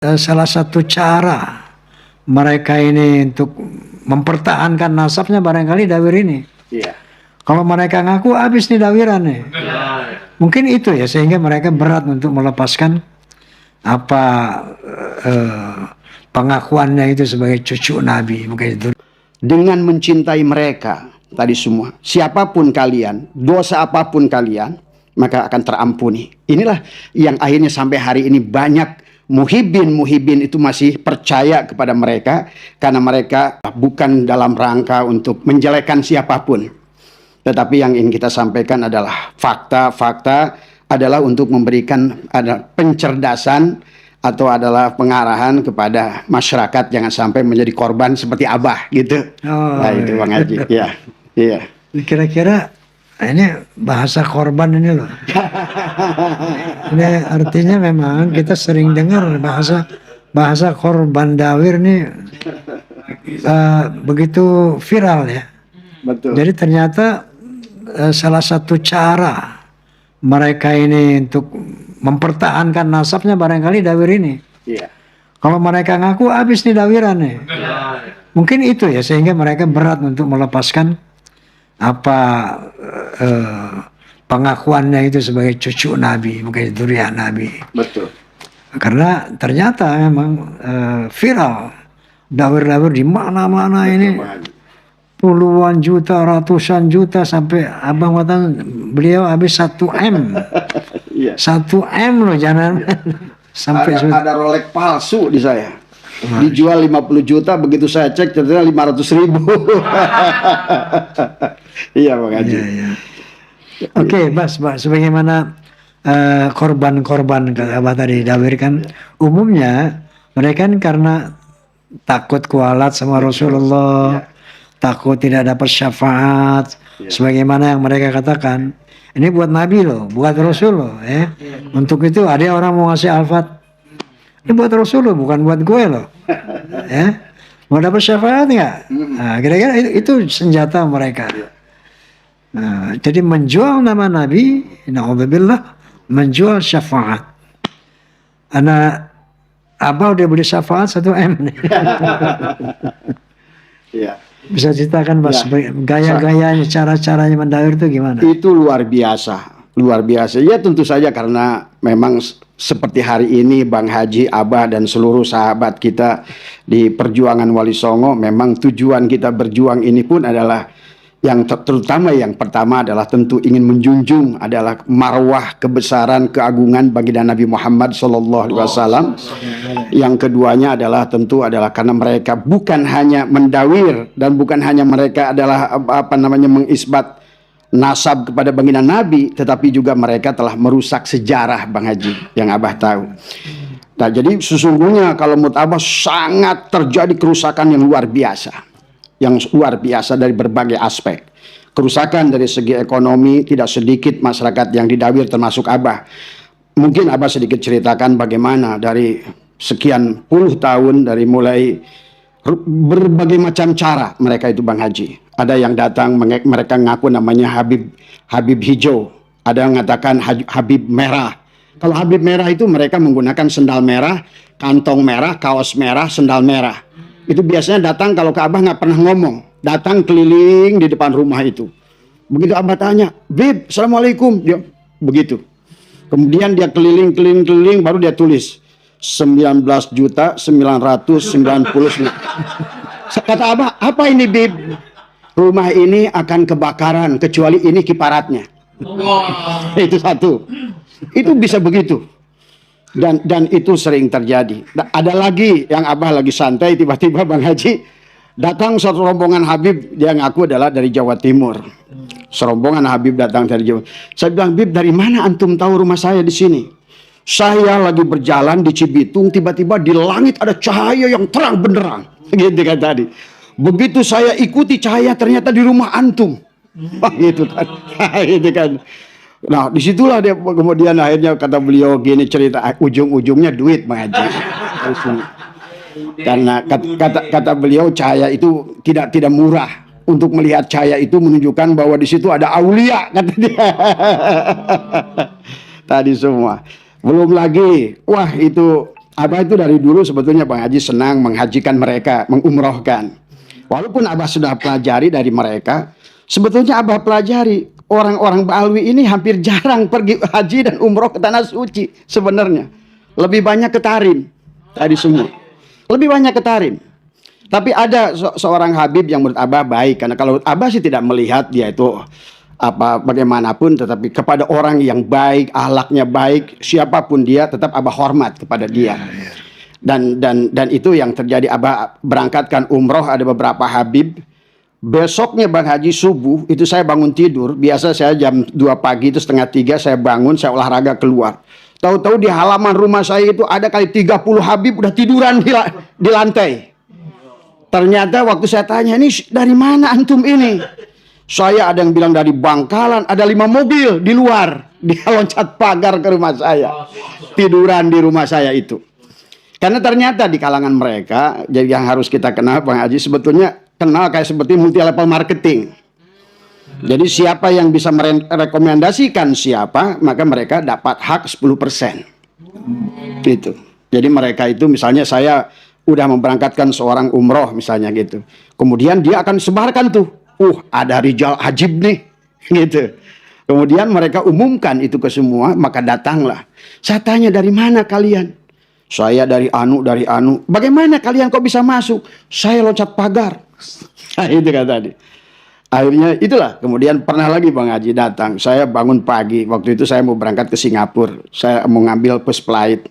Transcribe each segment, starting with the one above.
salah satu cara mereka ini untuk mempertahankan nasabnya barangkali dawir ini. Iya. Kalau mereka ngaku habis nih dawirannya. Mungkin itu ya sehingga mereka berat untuk melepaskan apa pengakuannya itu sebagai cucu Nabi. Begitu. Dengan mencintai mereka tadi semua, siapapun kalian, dosa apapun kalian, maka akan terampuni. Inilah yang akhirnya sampai hari ini banyak muhibin itu masih percaya kepada mereka, karena mereka bukan dalam rangka untuk menjelekkan siapapun, tetapi yang ingin kita sampaikan adalah fakta-fakta, adalah untuk memberikan ada pencerdasan atau adalah pengarahan kepada masyarakat jangan sampai menjadi korban seperti Abah gitu. Oh, Nah itu Bang Haji. Iya. Iya. Kira-kira ini bahasa korban ini loh. Ini artinya memang kita sering dengar bahasa korban dawir nih begitu viral ya. Betul. Jadi ternyata salah satu cara mereka ini untuk mempertahankan nasabnya barangkali dawir ini. Iya. Kalau mereka ngaku habis nih dawirannya. Mungkin itu ya sehingga mereka berat untuk melepaskan apa pengakuannya itu sebagai cucu Nabi, bukan dzurriyyah Nabi. Betul. Karena ternyata memang viral dawir-dawir di mana-mana ini puluhan juta, ratusan juta sampai abang kata beliau habis 1M. Iya. 1M loh jangan sampai ada Rolex palsu di saya. Dijual 50 juta, begitu saya cek ternyata 500.000. Iya Bang Haji. Iya. Oke, Bas, sebagaimana korban-korban Abah tadi dawirkan, umumnya mereka kan karena takut kualat sama Rasulullah, takut tidak dapat syafaat, sebagaimana yang mereka katakan. Ini buat Nabi loh, buat Rasul loh, ya. Untuk itu ada orang mau ngasih alfat, ini buat Rasul loh, bukan buat gue loh, ya. Mau dapat syafaat nggak? Nah, kira-kira itu senjata mereka. Nah, jadi menjual nama Nabi, na'udzubillah, menjual syafaat. Anak Abah udah beli syafaat 1M nih. Iya. Bisa ceritakan Mas gaya-gayanya, cara-caranya mendawir itu gimana? Itu luar biasa, luar biasa. Ya tentu saja karena memang seperti hari ini Bang Haji, Abah dan seluruh sahabat kita di perjuangan Wali Songo, memang tujuan kita berjuang ini pun adalah yang terutama yang pertama adalah tentu ingin menjunjung adalah marwah kebesaran keagungan baginda Nabi Muhammad SAW. Yang keduanya adalah tentu adalah karena mereka bukan hanya mendawir dan bukan hanya mereka adalah mengisbat nasab kepada baginda Nabi, tetapi juga mereka telah merusak sejarah Bang Haji yang Abah tahu. Nah, jadi sesungguhnya kalau menurut Abah sangat terjadi kerusakan yang luar biasa. Yang luar biasa dari berbagai aspek. Kerusakan dari segi ekonomi, tidak sedikit masyarakat yang didawir termasuk Abah. Mungkin Abah sedikit ceritakan bagaimana dari sekian puluh tahun, dari mulai berbagai macam cara mereka itu Bang Haji. Ada yang datang, mereka ngaku namanya Habib Hijau. Ada yang mengatakan Habib Merah. Kalau Habib Merah itu mereka menggunakan sendal merah, kantong merah, kaos merah, sendal merah. Itu biasanya datang kalau ke Abah nggak pernah ngomong, datang keliling di depan rumah itu. Begitu Abah tanya, Bib, assalamualaikum, dia begitu. Kemudian dia keliling, baru dia tulis 19.999. Kata Abah, apa ini Bib? Rumah ini akan kebakaran kecuali ini kiparatnya. Itu satu. Itu bisa begitu. Dan itu sering terjadi. Ada lagi yang Abah lagi santai, tiba-tiba Bang Haji datang satu rombongan Habib, dia ngaku adalah dari Jawa Timur. Serombongan Habib datang dari Jawa. Saya bilang, Bib, dari mana antum tahu rumah saya di sini? Saya lagi berjalan di Cibitung, tiba-tiba di langit ada cahaya yang terang benderang. Gitu kan tadi. Begitu saya ikuti cahaya, ternyata di rumah antum. Gitu kan. Gitu kan. Nah disitulah dia kemudian akhirnya kata beliau gini cerita, ujung-ujungnya duit Bang Haji. Karena kata beliau cahaya itu tidak murah. Untuk melihat cahaya itu menunjukkan bahwa di situ ada aulia, kata dia. Tadi semua. Belum lagi, wah itu Abah itu dari dulu sebetulnya Bang Haji senang menghajikan mereka, mengumrohkan. Walaupun Abah sudah pelajari dari mereka, sebetulnya Abah pelajari orang-orang Ba'alwi ini hampir jarang pergi haji dan umroh ke tanah suci sebenarnya. Lebih banyak ke Tarim tadi semua. Lebih banyak ke Tarim. Tapi ada seorang Habib yang menurut Abah baik, karena kalau Abah sih tidak melihat dia itu apa bagaimanapun, tetapi kepada orang yang baik, akhlaknya baik, siapapun dia tetap Abah hormat kepada dia. Dan itu yang terjadi. Abah berangkatkan umroh ada beberapa Habib. Besoknya Bang Haji subuh itu saya bangun tidur. Biasa saya jam 2 pagi itu setengah 3 saya bangun, saya olahraga keluar. Tahu-tahu di halaman rumah saya itu ada kali 30 Habib udah tiduran di lantai. Ternyata waktu saya tanya, ini dari mana antum ini? Saya ada yang bilang dari Bangkalan, ada 5 mobil di luar. Dia loncat pagar ke rumah saya. Tiduran di rumah saya itu. Karena ternyata di kalangan mereka, jadi yang harus kita kenal Bang Haji, sebetulnya kenal kayak seperti multi level marketing. Jadi siapa yang bisa merekomendasikan siapa, maka mereka dapat hak 10%. Gitu. Jadi mereka itu misalnya saya udah memberangkatkan seorang umroh misalnya gitu. Kemudian dia akan sebarkan tuh. Ada Rijal Ajib nih, gitu. Kemudian mereka umumkan itu ke semua, maka datanglah. Saya tanya, dari mana kalian? Saya dari Anu. Bagaimana kalian kok bisa masuk? Saya loncat pagar. Nah, itu kan tadi. Akhirnya itulah. Kemudian pernah lagi Bang Haji datang. Saya bangun pagi. Waktu itu saya mau berangkat ke Singapura. Saya mau ngambil first flight.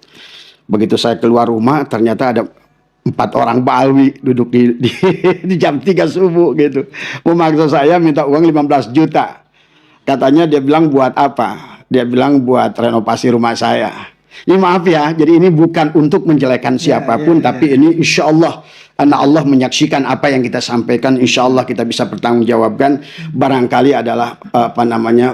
Begitu saya keluar rumah, ternyata ada 4 orang Ba'alwi duduk di jam 3 subuh gitu. Memaksa saya minta uang 15 juta. Katanya dia bilang buat apa? Dia bilang buat renovasi rumah saya. Ini maaf ya, jadi ini bukan untuk menjelekan siapapun, tapi ini insya Allah, karena Allah menyaksikan apa yang kita sampaikan, insya Allah kita bisa bertanggungjawabkan. Barangkali adalah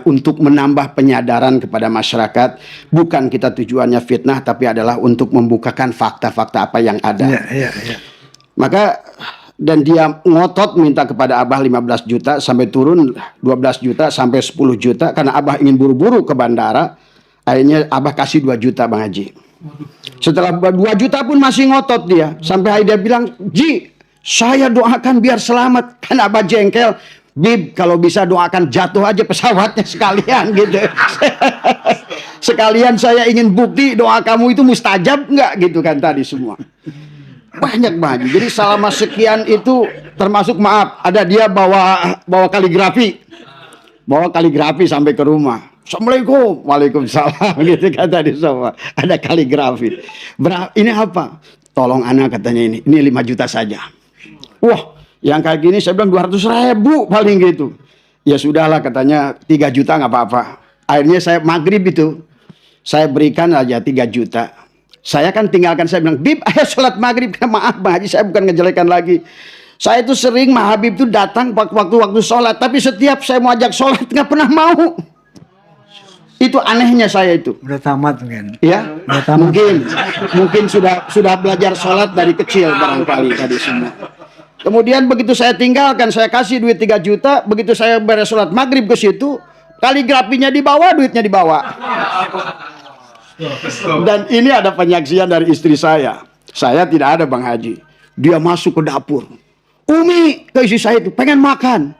untuk menambah penyadaran kepada masyarakat. Bukan kita tujuannya fitnah, tapi adalah untuk membukakan fakta-fakta apa yang ada. Maka dan dia ngotot minta kepada Abah 15 juta sampai turun 12 juta sampai 10 juta karena Abah ingin buru-buru ke bandara. Akhirnya Abah kasih 2 juta Bang Haji. Setelah 2 juta pun masih ngotot dia. Sampai dia bilang, Ji, saya doakan biar selamat. Kan Abah jengkel. Bib, kalau bisa doakan jatuh aja pesawatnya sekalian gitu. Sekalian saya ingin bukti doa kamu itu mustajab nggak gitu kan tadi semua. Banyak Bang Haji. Jadi selama sekian itu termasuk maaf. Ada dia bawa kaligrafi. Bawa kaligrafi sampai ke rumah. Assalamualaikum, waalaikumsalam gitu kata di semua. Ada kaligrafi. Ini apa? Tolong anak katanya ini 5 juta saja. Wah, yang kayak gini saya bilang 200.000 paling gitu. Ya sudahlah katanya 3 juta nggak apa-apa. Akhirnya saya maghrib itu saya berikan aja 3 juta. Saya kan tinggalkan, saya bilang, Bib, ayo sholat maghrib. Maaf Bang Haji, saya bukan ngejelekan lagi. Saya itu sering Habib itu datang waktu sholat, tapi setiap saya mau ajak sholat nggak pernah mau. Itu anehnya saya itu. Udah tamat mungkin. Ya, Udah tamat. mungkin sudah belajar sholat dari kecil barangkali tadi semua. Kemudian begitu saya tinggalkan, saya kasih duit 3 juta, begitu saya beres sholat maghrib ke situ, kaligrafinya dibawa, duitnya dibawa. Dan ini ada penyaksian dari istri saya. Saya tidak ada Bang Haji. Dia masuk ke dapur. Umi, ke istri saya itu pengen makan.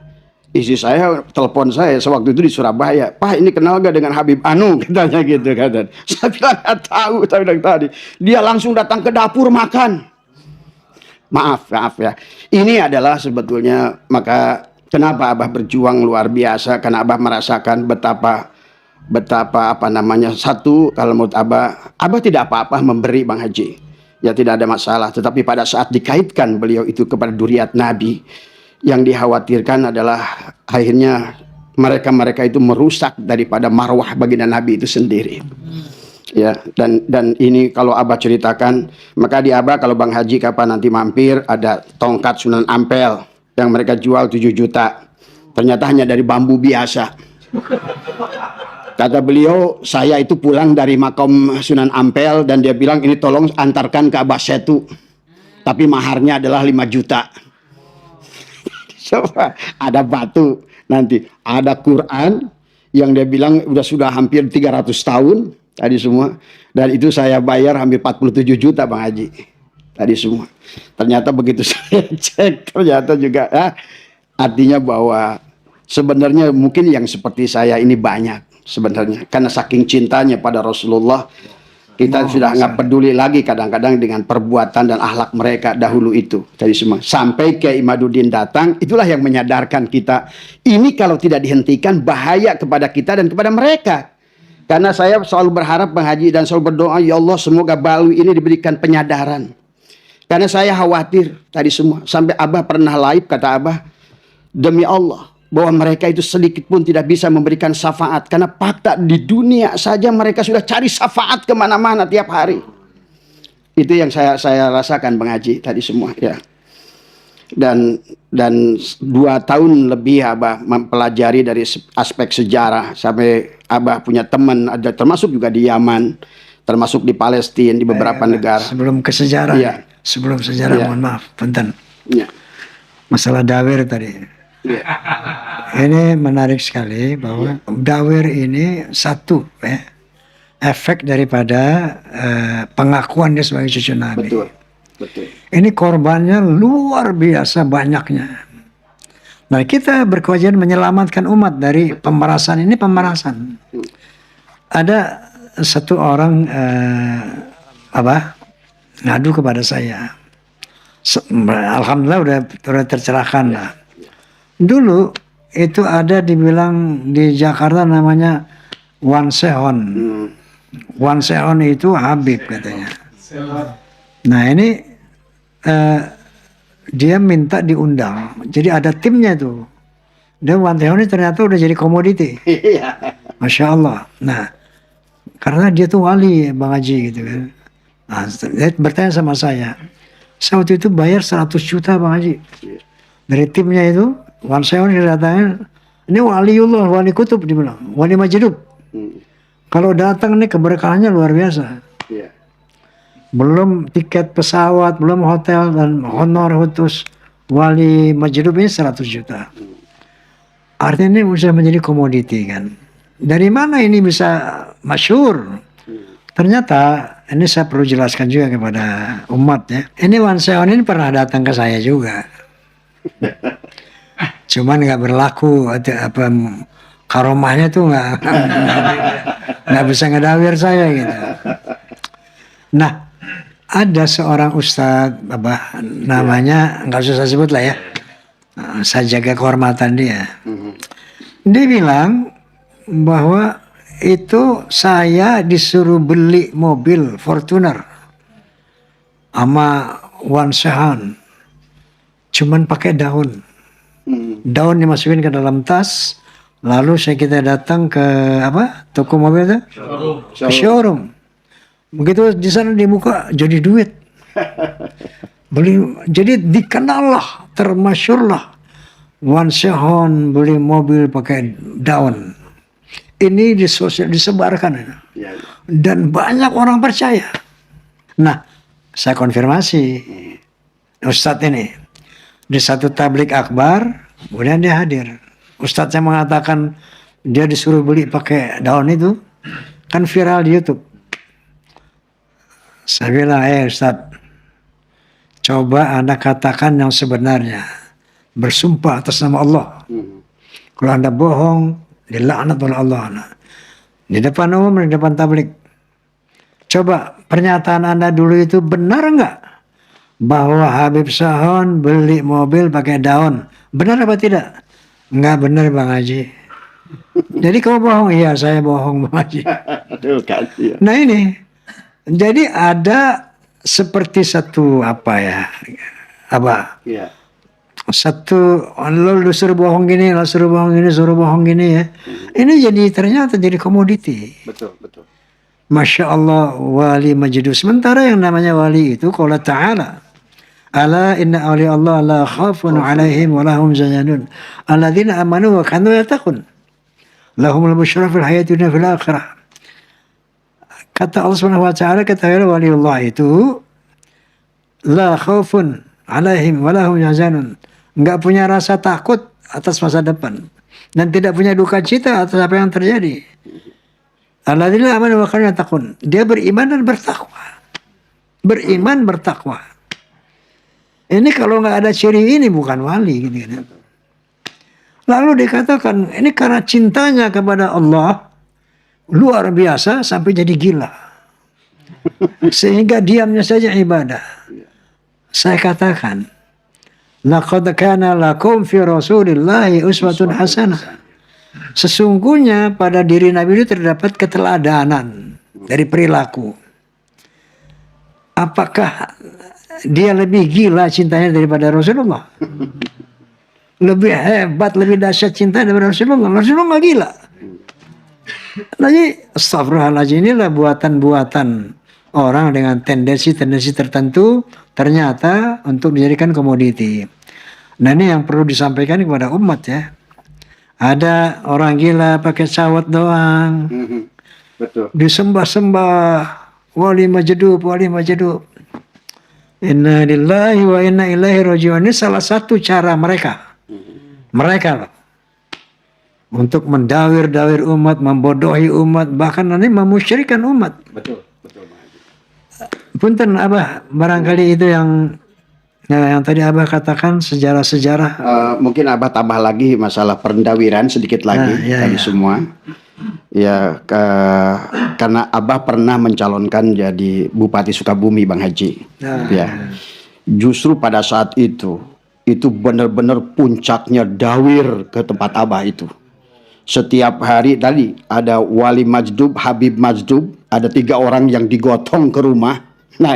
Istri saya telepon saya sewaktu itu di Surabaya. Pak, ini kenal gak dengan Habib Anu? Katanya gitu. Saya bilang gak tahu. Saya bilang tadi. Dia langsung datang ke dapur makan. Maaf ya. Ini adalah sebetulnya maka kenapa Abah berjuang luar biasa. Karena Abah merasakan betapa satu, kalau menurut Abah tidak apa-apa memberi Bang Haji. Ya tidak ada masalah. Tetapi pada saat dikaitkan beliau itu kepada duriat Nabi, yang dikhawatirkan adalah akhirnya mereka itu merusak daripada marwah baginda Nabi itu sendiri. Ya, dan ini kalau Abah ceritakan, maka di Abah kalau Bang Haji kapan nanti mampir, ada tongkat Sunan Ampel yang mereka jual 7 juta. Ternyata hanya dari bambu biasa. Kata beliau, saya itu pulang dari makam Sunan Ampel dan dia bilang ini tolong antarkan ke Abah Setu. Tapi maharnya adalah 5 juta. Coba, ada batu, nanti ada Quran yang dia bilang sudah hampir 300 tahun, tadi semua. Dan itu saya bayar hampir 47 juta Bang Haji. Tadi semua. Ternyata begitu saya cek, ternyata juga artinya bahwa sebenarnya mungkin yang seperti saya ini banyak sebenarnya. Karena saking cintanya pada Rasulullah, kita sudah nggak peduli lagi kadang-kadang dengan perbuatan dan akhlak mereka dahulu itu. Tadi semua. Sampai Kiai Imaduddin datang, itulah yang menyadarkan kita. Ini kalau tidak dihentikan bahaya kepada kita dan kepada mereka. Karena saya selalu berharap Bang Haji dan selalu berdoa, ya Allah semoga Balwi ini diberikan penyadaran. Karena saya khawatir tadi semua. Sampai Abah pernah live, kata Abah, demi Allah, bahwa mereka itu sedikit pun tidak bisa memberikan syafaat. Karena fakta di dunia saja mereka sudah cari syafaat kemana-mana tiap hari. Itu yang saya rasakan Bang Haji tadi semua ya. Dan 2 tahun lebih Abah mempelajari dari aspek sejarah. Sampai Abah punya teman, ada termasuk juga di Yaman, termasuk di Palestina, di beberapa negara. Sebelum ke sejarah, Iya. sebelum sejarah, mohon maaf, punten. Ya. Masalah dawir tadi. Ya. Ini menarik sekali bahwa dawir ini satu efek daripada pengakuan dia sebagai cucu Nabi. Betul. Betul. Ini korbannya luar biasa banyaknya. Nah, kita berkewajiban menyelamatkan umat dari pemerasan ini, pemerasan. Ada satu orang ngadu kepada saya. Alhamdulillah udah tercerahkan lah. Dulu itu ada dibilang di Jakarta namanya Wan Sehon. Wan Sehon itu Habib katanya. Nah ini dia minta diundang. Jadi ada timnya tuh. Dan Wan Sehon ini ternyata udah jadi komoditi. Masya Allah. Nah karena dia tuh wali Bang Haji gitu kan. Nah, dia bertanya sama saya waktu itu bayar 100 juta Bang Haji. Dari timnya itu, Wan Sehon datangnya, ini waliullah, wali kutub dibilang, wali majdub. Kalau datang nih keberkahannya luar biasa. Belum tiket pesawat, belum hotel dan honor khusus wali majdub ini 100 juta. Artinya ini bisa menjadi komoditi kan. Dari mana ini bisa masyhur? Ternyata ini saya perlu jelaskan juga kepada umat ya. Ini Wan Sehon ini pernah datang ke saya juga. Cuman nggak berlaku apa karomahnya tuh nggak bisa ngedawir saya gitu. Nah ada seorang ustadz namanya nggak usah saya sebut lah ya. Saya jaga kehormatan dia. Dia bilang bahwa itu saya disuruh beli mobil Fortuner sama Wan Sehon, cuman pakai daun. Daun dimasukin ke dalam tas, lalu kita datang ke toko mobil itu, ke showroom. Begitu di sana dibuka jadi duit. Jadi dikenal lah, termasyhur lah. Wan Sehon beli mobil pakai daun. Ini disebarkan dan banyak orang percaya. Nah, saya konfirmasi Ustadz ini di satu tablik akbar, kemudian dia hadir. Ustadz yang mengatakan dia disuruh beli pakai daun itu, kan viral di YouTube. Saya bilang, Ustadz, coba Anda katakan yang sebenarnya, bersumpah atas nama Allah. Kalau Anda bohong, dilaknat oleh Allah. Di depan umum, di depan tablik. Coba pernyataan Anda dulu itu benar enggak? Bahwa Habib Sehon beli mobil pakai daun. Benar apa tidak? Enggak benar Bang Haji. Jadi kamu bohong? Iya saya bohong Bang Haji. Nah ini. Jadi ada seperti satu satu lo suruh bohong gini, lo suruh bohong gini, suruh bohong gini ya. Ini ternyata jadi komoditi. Betul. Masya Allah wali majdub. Sementara yang namanya wali itu qala ta'ala. Ala inna awliya Allah la khafun alaihim wa lahum zayanun. Alladzina amanu wa kanu yattaqun. Lahumul busyra fil hayati dunya fil akhirah. Kata Allah Subhanahu wa taala, kata waliullah itu la khafun alaihim wa lahum zayanun. Enggak punya rasa takut atas masa depan dan tidak punya duka cita atas apa yang terjadi. Alladzina amanu wa kanu yattaqun. Dia beriman dan bertakwa. Beriman bertakwa. Ini kalau nggak ada ciri ini bukan wali gitu kan. Lalu dikatakan ini karena cintanya kepada Allah luar biasa sampai jadi gila. Sehingga diamnya saja ibadah. Saya katakan, laqad kana lakum fi Rasulillahi uswatun hasanah. Sesungguhnya pada diri Nabi itu terdapat keteladanan dari perilaku. Apakah dia lebih gila cintanya daripada Rasulullah? Lebih hebat, lebih dahsyat cinta daripada Rasulullah. Rasulullah gila. Jadi astagfirullahaladzim, inilah buatan-buatan orang dengan tendensi-tendensi tertentu ternyata untuk dijadikan komoditi. Nah ini yang perlu disampaikan kepada umat ya. Ada orang gila pakai sawat doang. Betul. Disembah-sembah wali majdub. Inna lillahi wa inna ilaihi raji'un. Ini salah satu cara mereka. Mereka loh. Untuk mendawir-dawir umat, membodohi umat, bahkan nanti memusyrikan umat. Betul. Punten Abah, barangkali itu yang tadi Abah katakan sejarah-sejarah. Mungkin Abah tambah lagi masalah perendawiran sedikit lagi tadi semua. Ya, karena Abah pernah mencalonkan jadi Bupati Sukabumi, Bang Haji. Ya, justru pada saat itu benar-benar puncaknya dawir ke tempat Abah itu. Setiap hari tadi ada Wali Majdub, Habib Majdub, ada 3 orang yang digotong ke rumah. Nah,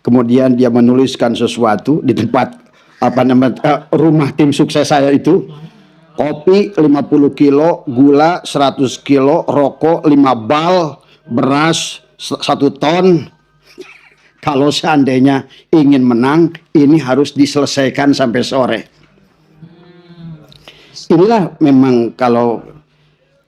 kemudian dia menuliskan sesuatu di tempat rumah tim sukses saya itu. Kopi 50 kilo, gula 100 kilo, rokok 5 bal, beras 1 ton. Kalau seandainya ingin menang, ini harus diselesaikan sampai sore. Inilah memang kalau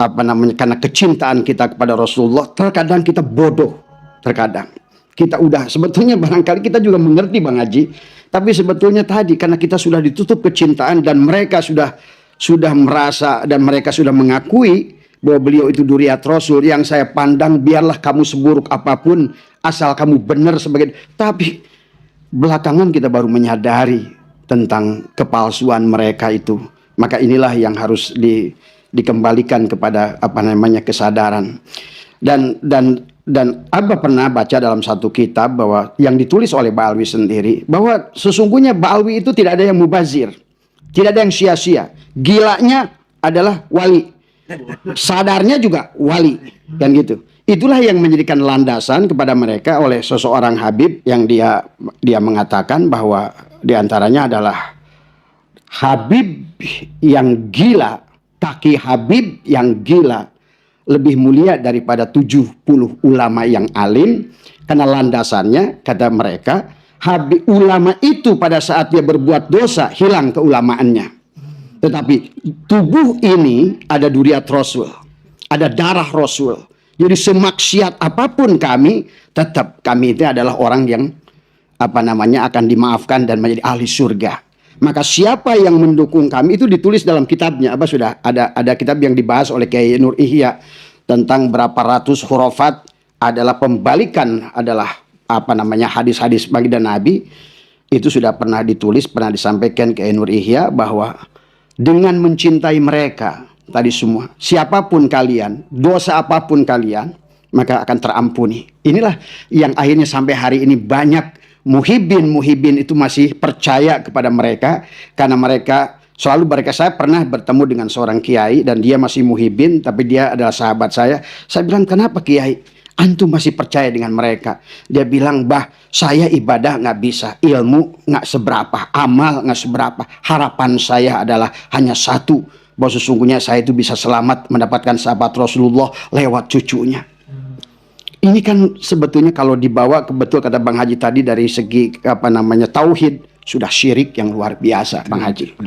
karena kecintaan kita kepada Rasulullah, terkadang kita bodoh, terkadang kita udah sebetulnya barangkali kita juga mengerti Bang Haji, tapi sebetulnya tadi karena kita sudah ditutup kecintaan dan mereka sudah merasa dan mereka sudah mengakui bahwa beliau itu duriat Rasul. Yang saya pandang, biarlah kamu seburuk apapun asal kamu benar sebagai, tapi belakangan kita baru menyadari tentang kepalsuan mereka itu. Maka inilah yang harus dikembalikan kepada kesadaran. Dan Abah pernah baca dalam satu kitab bahwa yang ditulis oleh Ba'alwi sendiri, bahwa sesungguhnya Ba'alwi itu tidak ada yang mubazir, tidak ada yang sia-sia. Gilanya adalah wali, sadarnya juga wali, kan gitu. Itulah yang menjadikan landasan kepada mereka oleh seseorang Habib yang dia mengatakan bahwa diantaranya adalah Habib yang gila, kaki Habib yang gila lebih mulia daripada 70 ulama yang alim, karena landasannya kata mereka Habib ulama itu pada saat dia berbuat dosa hilang keulamaannya, tetapi tubuh ini ada duriat Rasul, ada darah Rasul. Jadi semaksiat apapun kami, tetap kami itu adalah orang yang akan dimaafkan dan menjadi ahli surga. Maka siapa yang mendukung kami itu ditulis dalam kitabnya. Sudah ada kitab yang dibahas oleh Kiai Nur Ihya tentang berapa ratus hurufat adalah pembalikan adalah hadis-hadis baginda Nabi. Itu sudah pernah ditulis, pernah disampaikan Kiai Nur Ihya bahwa dengan mencintai mereka tadi semua, siapapun kalian, dosa apapun kalian, maka akan terampuni. Inilah yang akhirnya sampai hari ini banyak muhibin itu masih percaya kepada mereka, karena saya pernah bertemu dengan seorang kiai dan dia masih muhibin, tapi dia adalah sahabat saya. Saya bilang, kenapa kiai antum masih percaya dengan mereka? Dia bilang, bah, saya ibadah nggak bisa, ilmu nggak seberapa, amal nggak seberapa, harapan saya adalah hanya satu, bahwa sesungguhnya saya itu bisa selamat mendapatkan sahabat Rasulullah lewat cucunya. Ini kan sebetulnya kalau dibawa ke betul kata Bang Haji tadi dari segi tauhid, sudah syirik yang luar biasa Bang Haji.